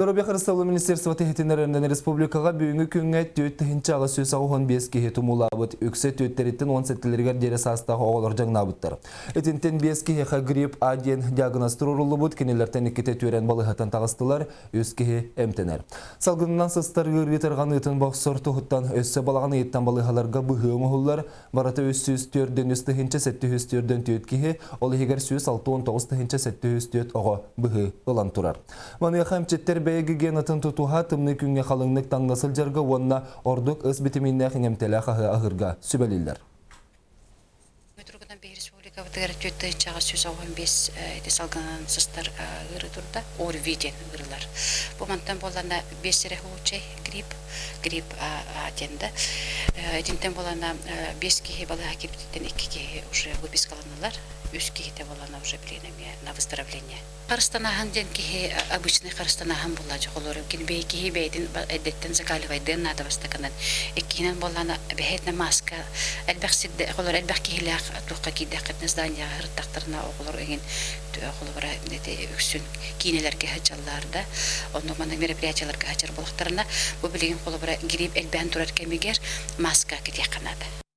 Дорабия Харыстаулы Министерство техетинерінден республикаға бүгінгі күнге төттігінші ағы сөз ағуын бескеге тұмулабыд. Өксе төттереттен 10 сәттілергер дері састағы оғылар жаңнабыттар. Этінтен бескеге грипп аден диагностырурулы бұд, кенелерден еккете түрен балығатан тағыстылар, өскеге әмтенер. Салғынынан сыстар ғырғетірған ұтын бақсор тұғыттан өсі балағаны еттен балығаларға бұғы оңығылар, бараты өссіз түрден өстігінші сәтті өстірден төткеге, ол егер сөз 6-19 сәтті өстірд оғы бұғы ұлан тұрар. Бәйгіген атын тұтуға тымны күнге қалыңнық таңнасыл жарғы онына ордық өз бітімінне қыңемтелі ағырға сүбәлілдер. Түргінен бей республика бұтығыр төтті чаға сөз ауған бес салғанан сыстар ғыры тұрда, ор виден ғырылар. Бұл мантан болана бесірі ғучай грипп атенді. Әдінтен болана бес кеге балыға кептеттен екі кеге уже выпис қаланалар. Үш кеге болана уже білінеме на выздоровление. Қарыстанахан ден кеге обычный қарыстанахан бола жоғылыр. Бей кеге бейден әдеттен закаливайден нады бастақанан. Еккенен болана бәйетіне маска. Әлбәқсідді қолыр әлбәқ кегеліғ тұққа кейдәқетіне здания ғырттақтарына оғылыр еген қолыбыра үксін кейнелерге хачалларда. Оның маңның мероприятияларға хачар болықтарына бұл білеген қолыбыра грипп әлбән тұрар кәмегер маска кете қанады.